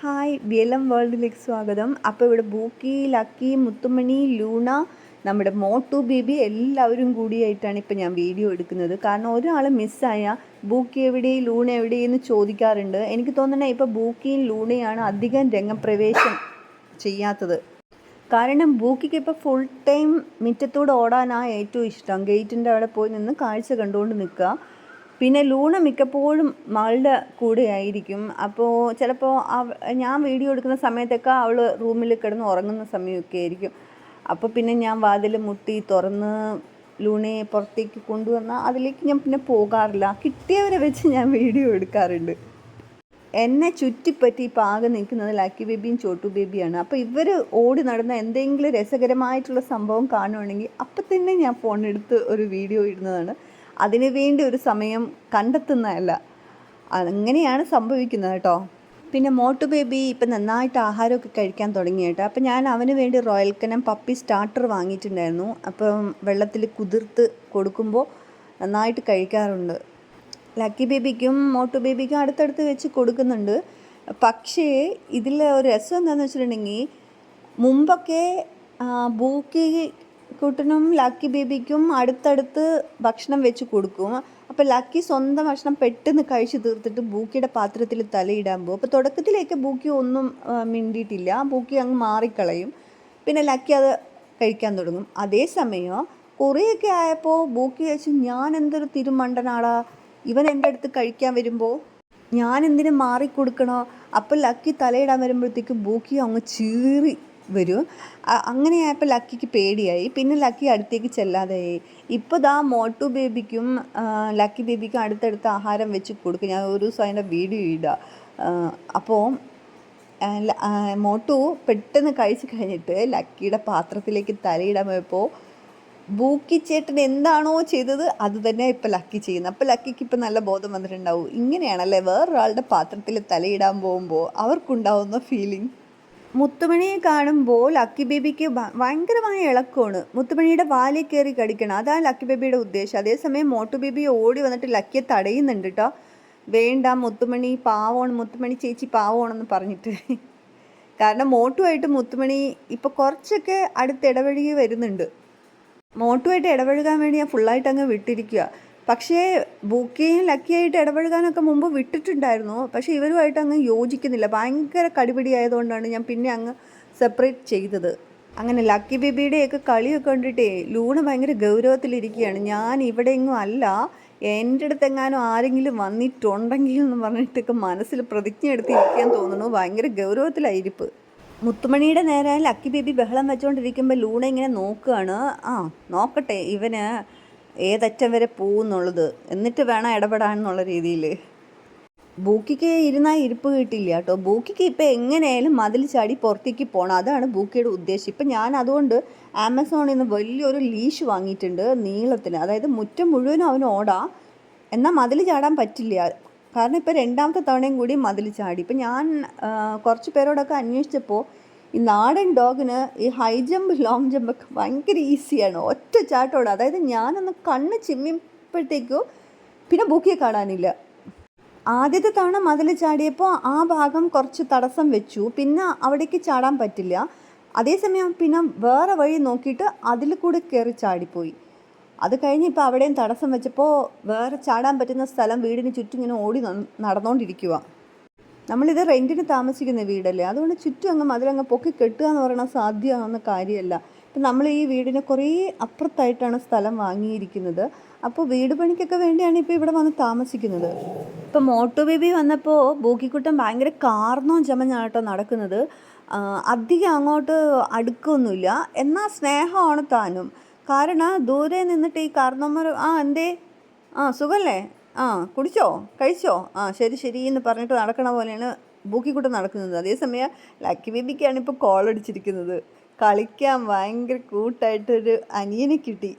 Hi BLM വേൾഡിലേക്ക് സ്വാഗതം. അപ്പോൾ ഇവിടെ ബൂക്കി, ലക്കി, മുത്തുമണി, ലൂണ, നമ്മുടെ മോട്ടു ബേബി എല്ലാവരും കൂടിയായിട്ടാണ് ഇപ്പോൾ ഞാൻ വീഡിയോ എടുക്കുന്നത്. കാരണം ഒരാൾ മിസ്സായ ബൂക്കി എവിടെ, ലൂണ എവിടെയെന്ന് ചോദിക്കാറുണ്ട്. എനിക്ക് തോന്നുന്നത് ഇപ്പോൾ ബൂക്കിയും ലൂണയാണ് അധികം രംഗപ്രവേശം ചെയ്യാത്തത്. കാരണം ബൂക്കിക്ക് ഇപ്പോൾ ഫുൾ ടൈം മുറ്റത്തൂടെ ഓടാനാണ് ഏറ്റവും ഇഷ്ടം. ഗേറ്റിൻ്റെ അവിടെ പോയി നിന്ന് കാഴ്ച കണ്ടുകൊണ്ട് നിൽക്കുക. പിന്നെ ലൂണ മിക്കപ്പോഴും മകളുടെ കൂടെ ആയിരിക്കും. അപ്പോൾ ചിലപ്പോൾ ഞാൻ വീഡിയോ എടുക്കുന്ന സമയത്തൊക്കെ അവൾ റൂമിൽ കിടന്ന് ഉറങ്ങുന്ന സമയമൊക്കെ ആയിരിക്കും. അപ്പോൾ പിന്നെ ഞാൻ വാതിൽ മുട്ടി തുറന്ന് ലൂണയെ പുറത്തേക്ക് കൊണ്ടുവന്നാൽ അതിലേക്ക് ഞാൻ പിന്നെ പോകാറില്ല. കിട്ടിയവരെ വെച്ച് ഞാൻ വീഡിയോ എടുക്കാറുണ്ട്. എന്നെ ചുറ്റിപ്പറ്റി ഇപ്പോൾ ആകെ നിൽക്കുന്നത് ലക്കി ബേബിയും ചോട്ടു ബേബിയാണ്. അപ്പോൾ ഇവർ ഓടി നടന്ന എന്തെങ്കിലും രസകരമായിട്ടുള്ള സംഭവം കാണുവാണെങ്കിൽ അപ്പം തന്നെ ഞാൻ ഫോണെടുത്ത് ഒരു വീഡിയോ ഇടുന്നതാണ്. അതിനു വേണ്ടി ഒരു സമയം കണ്ടെത്തുന്നതല്ല. അങ്ങനെയാണ് സംഭവിക്കുന്നത് കേട്ടോ. പിന്നെ മോട്ടു ബേബി ഇപ്പം നന്നായിട്ട് ആഹാരമൊക്കെ കഴിക്കാൻ തുടങ്ങി കേട്ടോ. അപ്പം ഞാൻ അവന് വേണ്ടി റോയൽ കനം പപ്പി സ്റ്റാർട്ടർ വാങ്ങിയിട്ടുണ്ടായിരുന്നു. അപ്പം വെള്ളത്തിൽ കുതിർത്ത് കൊടുക്കുമ്പോൾ നന്നായിട്ട് കഴിക്കാറുണ്ട്. ലക്കി ബേബിക്കും മോട്ടു ബേബിക്കും അടുത്തടുത്ത് വെച്ച് കൊടുക്കുന്നുണ്ട്. പക്ഷേ ഇതിൽ ഒരു രസം എന്താണെന്ന് വെച്ചിട്ടുണ്ടെങ്കിൽ മുമ്പൊക്കെ ബൂക്കി കുട്ടനും ലക്കി ബേബിക്കും അടുത്തടുത്ത് ഭക്ഷണം വെച്ച് കൊടുക്കും. അപ്പോൾ ലക്കി സ്വന്തം ഭക്ഷണം പെട്ടെന്ന് കഴിച്ച് തീർത്തിട്ട് ബൂക്കിയുടെ പാത്രത്തിൽ തലയിടാൻ പോകും. അപ്പോൾ തുടക്കത്തിലേക്ക് ബൂക്കി ഒന്നും മിണ്ടിയിട്ടില്ല. ബൂക്കി അങ്ങ് മാറിക്കളയും. പിന്നെ ലക്കി അത് കഴിക്കാൻ തുടങ്ങും. അതേസമയം കുറേയൊക്കെ ആയപ്പോൾ ബൂക്കി വെച്ച് ഞാൻ എന്തൊരു തിരുമണ്ടനാടാ, ഇവൻ എൻ്റെ അടുത്ത് കഴിക്കാൻ വരുമ്പോൾ ഞാൻ എന്തിനു മാറിക്കൊടുക്കണോ. അപ്പോൾ ലക്കി തലയിടാൻ വരുമ്പോഴത്തേക്കും ബൂക്കി അങ്ങ് ചീറി വരും. അങ്ങനെയായപ്പോൾ ലക്കിക്ക് പേടിയായി. പിന്നെ ലക്കി അടുത്തേക്ക് ചെല്ലാതെയായി. ഇപ്പോൾ ദാ മോട്ടു ബേബിക്കും ലക്കി ബേബിക്കും അടുത്തടുത്ത് ആഹാരം വെച്ച് കൊടുക്കും. ഞാൻ ഒരു ദിവസം അതിൻ്റെ വീഡിയോ ഇടുക. അപ്പോൾ മോട്ടു പെട്ടെന്ന് കഴിച്ച് കഴിഞ്ഞിട്ട് ലക്കിയുടെ പാത്രത്തിലേക്ക് തലയിടാൻ പോയപ്പോൾ ബൂക്കി ചേട്ടൻ എന്താണോ ചെയ്തത് അത് തന്നെ ഇപ്പോൾ ലക്കി ചെയ്യുന്നത്. അപ്പോൾ ലക്കിക്ക് ഇപ്പോൾ നല്ല ബോധം വന്നിട്ടുണ്ടാവും. ഇങ്ങനെയാണല്ലേ വേറൊരാളുടെ പാത്രത്തിൽ തലയിടാൻ പോകുമ്പോൾ അവർക്കുണ്ടാവുന്ന ഫീലിംഗ്. മുത്തുമണിയെ കാണുമ്പോൾ ലക്കി ബേബിക്ക് ഭയങ്കരമായ ഇളക്കമാണ്. മുത്തുമണിയുടെ വാലിൽ കയറി കടിക്കണം. അതാണ് ലക്കി ബേബിയുടെ ഉദ്ദേശം. അതേസമയം മോട്ടു ബേബി ഓടി വന്നിട്ട് ലക്കിയെ തടയുന്നുണ്ട് കേട്ടോ. വേണ്ട, മുത്തുമണി പാവമാണ്, മുത്തുമണി ചേച്ചി പാവമാണെന്ന് പറഞ്ഞിട്ട്. കാരണം മോട്ടുമായിട്ട് മുത്തുമണി ഇപ്പോൾ കുറച്ചൊക്കെ അടുത്ത് ഇടപഴകി വരുന്നുണ്ട്. മോട്ടുമായിട്ട് ഇടപഴകാൻ വേണ്ടി ഞാൻ ഫുള്ളായിട്ട് അങ്ങ് വിട്ടിരിക്കുക. പക്ഷേ ബൂക്കിയും ലക്കിയായിട്ട് ഇടപഴകാനൊക്കെ മുമ്പ് വിട്ടിട്ടുണ്ടായിരുന്നു. പക്ഷേ ഇവരുമായിട്ട് അങ്ങ് യോജിക്കുന്നില്ല. ഭയങ്കര കടിപിടി ആയതുകൊണ്ടാണ് ഞാൻ പിന്നെ അങ്ങ് സെപ്പറേറ്റ് ചെയ്തത്. അങ്ങനെ ലക്കി ബേബിയുടെയൊക്കെ കളിയൊക്കെ കണ്ടിട്ടേ ലൂണ ഭയങ്കര ഗൗരവത്തിലിരിക്കുകയാണ്. ഞാൻ ഇവിടെ എങ്ങും അല്ല, എൻ്റെ അടുത്തെങ്ങാനും ആരെങ്കിലും വന്നിട്ടുണ്ടെങ്കിൽ എന്ന് പറഞ്ഞിട്ടൊക്കെ മനസ്സിൽ പ്രതിജ്ഞ എടുത്തിരിക്കാൻ തോന്നുന്നു. ഭയങ്കര ഗൗരവത്തിലായിരിപ്പ്. മുത്തുമണിയുടെ നേരെ ലക്കി ബേബി ബഹളം വെച്ചുകൊണ്ടിരിക്കുമ്പോൾ ലൂണ ഇങ്ങനെ നോക്കുകയാണ്. നോക്കട്ടെ ഇവന് ഏതറ്റം വരെ പോകുന്നുള്ളത്, എന്നിട്ട് വേണം ഇടപെടാനെന്നുള്ള രീതിയിൽ. ബൂക്കിക്ക് ഇരുന്നാൽ ഇരിപ്പ് കിട്ടില്ല കേട്ടോ. ബൂക്കിക്ക് ഇപ്പോൾ എങ്ങനെയായാലും മതിൽ ചാടി പുറത്തേക്ക് പോകണം. അതാണ് ബൂക്കിയുടെ ഉദ്ദേശം. ഇപ്പം ഞാൻ അതുകൊണ്ട് ആമസോണിൽ നിന്ന് വലിയൊരു ലീഷ് വാങ്ങിയിട്ടുണ്ട് നീളത്തിന്. അതായത് മുറ്റം മുഴുവനും അവന് ഓടാം, എന്നാൽ മതിൽ ചാടാൻ പറ്റില്ല. കാരണം ഇപ്പോൾ രണ്ടാമത്തെ തവണയും കൂടി മതിൽ ചാടി. ഇപ്പം ഞാൻ കുറച്ച് പേരോടൊക്കെ അന്വേഷിച്ചപ്പോൾ ഈ നാടൻ ഡോഗിന് ഈ ഹൈ ജമ്പ് ലോങ് ജമ്പൊക്കെ ഭയങ്കര ഈസിയാണ്, ഒറ്റ ചാട്ടോട്. അതായത് ഞാനൊന്ന് കണ്ണ് ചിമ്മിയപ്പോഴത്തേക്കോ പിന്നെ ബൂക്കിയെ കാണാനില്ല. ആദ്യത്തെ തവണ മതിൽ ചാടിയപ്പോൾ ആ ഭാഗം കുറച്ച് തടസ്സം വെച്ചു, പിന്നെ അവിടേക്ക് ചാടാൻ പറ്റില്ല. അതേസമയം പിന്നെ വേറെ വഴി നോക്കിയിട്ട് അതിൽ കൂടെ കയറി ചാടിപ്പോയി. അത് കഴിഞ്ഞ് ഇപ്പോൾ അവിടെയും തടസ്സം വെച്ചപ്പോൾ വേറെ ചാടാൻ പറ്റുന്ന സ്ഥലം വീടിന് ചുറ്റും ഇങ്ങനെ ഓടി നടന്നുകൊണ്ടിരിക്കുക. നമ്മളിത് റെൻറ്റിന് താമസിക്കുന്ന വീടല്ലേ, അതുകൊണ്ട് ചുറ്റും അതിലങ്ങ് പൊക്കി കെട്ടുക എന്ന് പറയുന്നത് സാധ്യമാകുന്ന കാര്യമല്ല. ഇപ്പം നമ്മൾ ഈ വീടിന് കുറേ അപ്പുറത്തായിട്ടാണ് സ്ഥലം വാങ്ങിയിരിക്കുന്നത്. അപ്പോൾ വീട് പണിക്കൊക്കെ വേണ്ടിയാണ് ഇപ്പോൾ ഇവിടെ വന്ന് താമസിക്കുന്നത്. ഇപ്പോൾ മോട്ടു ബേബി വന്നപ്പോൾ ബൂക്കിക്കുട്ടൻ ഭയങ്കര കാർന്നോ ചമഞ്ഞാട്ടോ നടക്കുന്നത്. അധികം അങ്ങോട്ട് അടുക്കൊന്നുമില്ല, എന്നാൽ സ്നേഹമാണ് താനും. കാരണം ദൂരെ നിന്നിട്ട് ഈ കാർന്നോന്മാർ എന്തേ സുഖമല്ലേ, കുടിച്ചോ കഴിച്ചോ, ശരി ശരി എന്ന് പറഞ്ഞിട്ട് നടക്കണ പോലെയാണ് ബൂക്കിക്കുട്ടൻ നടക്കുന്നത്. അതേസമയം ലക്കി ബേബിക്കാണ് ഇപ്പോൾ കോളടിച്ചിരിക്കുന്നത്. കളിക്കാൻ ഭയങ്കര കൂട്ടായിട്ടൊരു അനിയനെ കിട്ടി.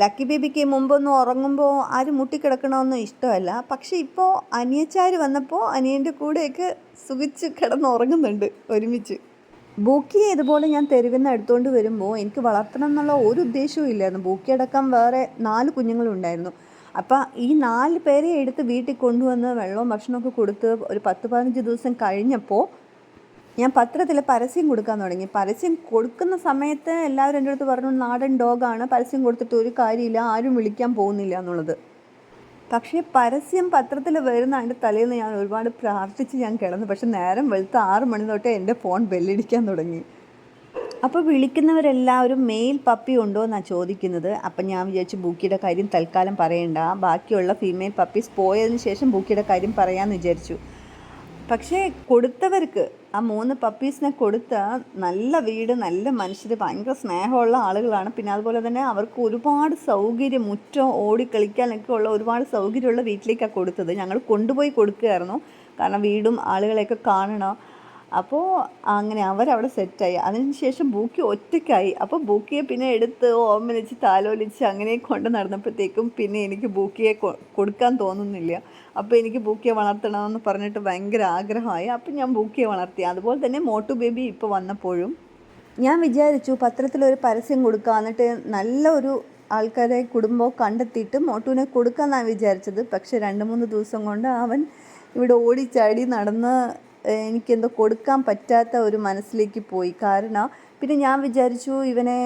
ലക്കി ബേബിക്ക് മുമ്പൊന്നും ഉറങ്ങുമ്പോൾ ആരും മുട്ടിക്കിടക്കണമെന്നും ഇഷ്ടമല്ല. പക്ഷേ ഇപ്പോൾ അനിയച്ചാർ വന്നപ്പോൾ അനിയൻ്റെ കൂടെയൊക്കെ സുഖിച്ച് കിടന്നുറങ്ങുന്നുണ്ട് ഒരുമിച്ച്. ബൂക്കിയെ ഇതുപോലെ ഞാൻ തെരുവിൽ നിന്ന് എടുത്തുകൊണ്ട് വരുമ്പോൾ എനിക്ക് വളർത്തണം എന്നുള്ള ഒരു ഉദ്ദേശവും ഇല്ലായിരുന്നു. ബൂക്കി അടക്കം വേറെ 4 കുഞ്ഞുങ്ങളുണ്ടായിരുന്നു. അപ്പം ഈ 4 പേരെ എടുത്ത് വീട്ടിൽ കൊണ്ടുവന്ന് വെള്ളവും ഭക്ഷണമൊക്കെ കൊടുത്ത് ഒരു 10-15 ദിവസം കഴിഞ്ഞപ്പോൾ ഞാൻ പത്രത്തിൽ പരസ്യം കൊടുക്കാൻ തുടങ്ങി. പരസ്യം കൊടുക്കുന്ന സമയത്ത് എല്ലാവരും എൻ്റെ അടുത്ത് പറഞ്ഞു, നാടൻ ഡോഗാണ്, പരസ്യം കൊടുത്തിട്ട് ഒരു കാര്യമില്ല, ആരും വിളിക്കാൻ പോകുന്നില്ല എന്നുള്ളത്. പക്ഷേ പരസ്യം പത്രത്തിൽ വരുന്നതിൻ്റെ തലേന്ന് ഞാൻ ഒരുപാട് പ്രാർത്ഥിച്ച് ഞാൻ കിടന്നു. പക്ഷെ നേരം വെളുത്ത 6 മണി തൊട്ടേ എൻ്റെ ഫോൺ ബെല്ലടിക്കാൻ തുടങ്ങി. അപ്പോൾ വിളിക്കുന്നവരെല്ലാവരും മെയിൽ പപ്പി ഉണ്ടോ എന്നാണ് ചോദിക്കുന്നത്. അപ്പം ഞാൻ വിചാരിച്ചു ബൂക്കിയുടെ കാര്യം തൽക്കാലം പറയണ്ട, ബാക്കിയുള്ള ഫീമെയിൽ പപ്പീസ് പോയതിന് ശേഷം ബൂക്കിയുടെ കാര്യം പറയാമെന്ന് വിചാരിച്ചു. പക്ഷേ കൊടുത്തവർക്ക്, ആ 3 പപ്പീസിനെ കൊടുത്ത നല്ല വീട്, നല്ല മനുഷ്യർ, ഭയങ്കര സ്നേഹമുള്ള ആളുകളാണ്. പിന്നെ അതുപോലെ തന്നെ അവർക്ക് ഒരുപാട് സൗകര്യം, മുറ്റം ഓടിക്കളിക്കാനൊക്കെ ഉള്ള ഒരുപാട് സൗകര്യമുള്ള വീട്ടിലേക്കാണ് കൊടുത്തത്. ഞങ്ങൾ കൊണ്ടുപോയി കൊടുക്കുകയായിരുന്നു, കാരണം വീടും ആളുകളെയൊക്കെ കാണണം. അപ്പോൾ അങ്ങനെ അവരവിടെ സെറ്റായി. അതിനുശേഷം ബൂക്കി ഒറ്റയ്ക്കായി. അപ്പോൾ ബൂക്കിയെ പിന്നെ എടുത്ത് ഓമനിച്ച് താലോലിച്ച് അങ്ങനെ കൊണ്ട് നടന്നപ്പോഴത്തേക്കും പിന്നെ എനിക്ക് ബൂക്കിയെ കൊടുക്കാൻ തോന്നുന്നില്ല. അപ്പോൾ എനിക്ക് ബൂക്കിയെ വളർത്തണമെന്ന് പറഞ്ഞിട്ട് ഭയങ്കര ആഗ്രഹമായി. അപ്പം ഞാൻ ബൂക്കിയെ വളർത്തി. അതുപോലെ തന്നെ മോട്ടു ബേബി ഇപ്പോൾ വന്നപ്പോഴും ഞാൻ വിചാരിച്ചു പത്രത്തിലൊരു പരസ്യം കൊടുക്കുക, എന്നിട്ട് നല്ല ഒരു ആൾക്കാരെ കുടുംബം കണ്ടെത്തിയിട്ട് മോട്ടുവിനെ കൊടുക്കാമെന്നാണ് വിചാരിച്ചത്. പക്ഷേ 2-3 ദിവസം കൊണ്ട് അവൻ ഇവിടെ ഓടിച്ചാടി നടന്ന് എനിക്കെന്തോ കൊടുക്കാൻ പറ്റാത്ത ഒരു മനസ്സിലേക്ക് പോയി. കാരണം പിന്നെ ഞാൻ വിചാരിച്ചു ഇവനെ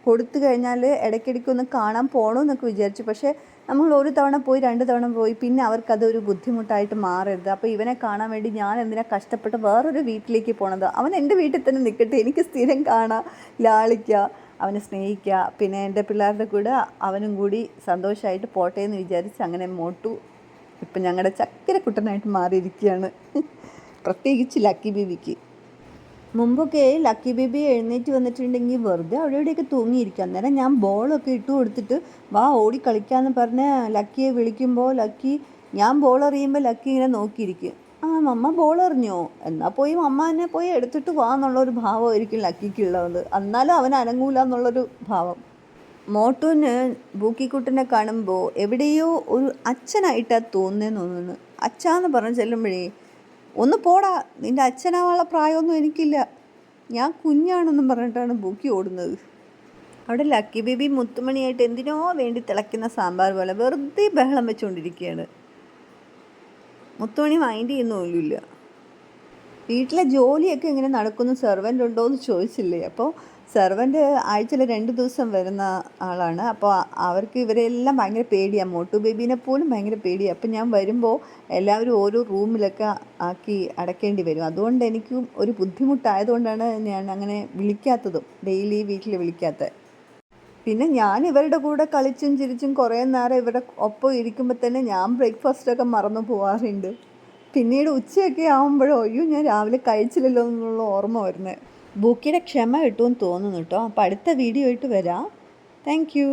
കൊടുത്തു കഴിഞ്ഞാൽ ഇടയ്ക്കിടയ്ക്കൊന്ന് കാണാൻ പോകണമെന്നൊക്കെ വിചാരിച്ചു. പക്ഷേ നമ്മൾ ഒരു തവണ പോയി 2 തവണ പോയി പിന്നെ അവർക്കതൊരു ബുദ്ധിമുട്ടായിട്ട് മാറരുത്. അപ്പോൾ ഇവനെ കാണാൻ വേണ്ടി ഞാൻ എന്തിനാ കഷ്ടപ്പെട്ട് വേറൊരു വീട്ടിലേക്ക് പോകണത്? അവൻ എൻ്റെ വീട്ടിൽ തന്നെ നിൽക്കട്ടെ, എനിക്ക് സ്ഥിരം കാണാം, ലാളിക്കുക, അവനെ സ്നേഹിക്കുക, പിന്നെ എൻ്റെ പിള്ളേരുടെ കൂടെ അവനും കൂടി സന്തോഷമായിട്ട് പോട്ടെ എന്ന് വിചാരിച്ച് അങ്ങനെ മോട്ടു ഇപ്പം ഞങ്ങളുടെ ചക്കരക്കുട്ടനായിട്ട് മാറിയിരിക്കുകയാണ്. പ്രത്യേകിച്ച് ലക്കി ബേബിക്ക്. മുമ്പൊക്കെ ലക്കി ബേബി എഴുന്നേറ്റ് വന്നിട്ടുണ്ടെങ്കിൽ വെറുതെ അവിടെ എവിടെയൊക്കെ തൂങ്ങിയിരിക്കും. അന്നേരം ഞാൻ ബോളൊക്കെ ഇട്ട് കൊടുത്തിട്ട് വാ ഓടി കളിക്കാമെന്ന് പറഞ്ഞ് ലക്കിയെ വിളിക്കുമ്പോൾ ഞാൻ ബോൾ എറിയുമ്പോൾ ലക്കി ഇങ്ങനെ നോക്കിയിരിക്കും. ആ മമ്മ ബോൾ എറിഞ്ഞോ, എന്നാൽ പോയി മമ്മ എന്നെ പോയി എടുത്തിട്ട് വാ എന്നുള്ളൊരു ഭാവമായിരിക്കും ലക്കിക്കുള്ളത്. എന്നാലും അവൻ അനങ്ങൂല എന്നുള്ളൊരു ഭാവം. മോട്ടുവിന് ബൂക്കിക്കുട്ടനെ കാണുമ്പോൾ എവിടെയോ ഒരു അച്ഛനായിട്ടാണ് തോന്നുന്നു. അച്ഛാന്ന് പറഞ്ഞ് ചെല്ലുമ്പോഴേ ഒന്ന് പോടാ, നിൻ്റെ അച്ഛനാവാനുള്ള പ്രായമൊന്നും എനിക്കില്ല, ഞാൻ കുഞ്ഞാണെന്നും പറഞ്ഞിട്ടാണ് ബൂക്കി ഓടുന്നത്. അവിടെ ലക്കി ബേബി മുത്തുമണിയായിട്ട് എന്തിനോ വേണ്ടി തിളയ്ക്കുന്ന സാമ്പാർ പോലെ വെറുതെ ബഹളം വെച്ചുകൊണ്ടിരിക്കുകയാണ്. മുത്തുമണി മൈൻഡ് ചെയ്യുന്നൊന്നുമില്ല. വീട്ടിലെ ജോലിയൊക്കെ ഇങ്ങനെ നടക്കുന്നു. സെർവൻ്റ് ഉണ്ടോ എന്ന് ചോദിച്ചില്ലേ? അപ്പോൾ സെർവൻ്റ് ആഴ്ചയിൽ 2 ദിവസം വരുന്ന ആളാണ്. അപ്പോൾ അവർക്ക് ഇവരെല്ലാം ഭയങ്കര പേടിയാണ്, മോട്ടു ബേബീനെ പോലും ഭയങ്കര പേടിയാണ്. അപ്പം ഞാൻ വരുമ്പോൾ എല്ലാവരും ഓരോ റൂമിലൊക്കെ ആക്കി അടയ്ക്കേണ്ടി വരും. അതുകൊണ്ട് എനിക്കും ഒരു ബുദ്ധിമുട്ടായതുകൊണ്ടാണ് ഞാൻ അങ്ങനെ വിളിക്കാത്തതും, ഡെയിലി വീട്ടിൽ വിളിക്കാത്തത്. പിന്നെ ഞാൻ ഇവരുടെ കൂടെ കളിച്ചും ചിരിച്ചും കുറേ നേരം ഇവരുടെ ഒപ്പം ഇരിക്കുമ്പോൾ തന്നെ ഞാൻ ബ്രേക്ക്ഫാസ്റ്റൊക്കെ മറന്നു പോകാറുണ്ട്. പിന്നീട് ഉച്ചയൊക്കെ ആകുമ്പോഴോ അയ്യോ ഞാൻ രാവിലെ കഴിച്ചില്ലല്ലോ എന്നുള്ള ഓർമ്മ വരുന്നത്. ബൂക്കിയുടെ ക്ഷമ കിട്ടുമെന്ന് തോന്നുന്നു കേട്ടോ. അപ്പോൾ അടുത്ത വീഡിയോ ആയിട്ട് വരാം. Thank you.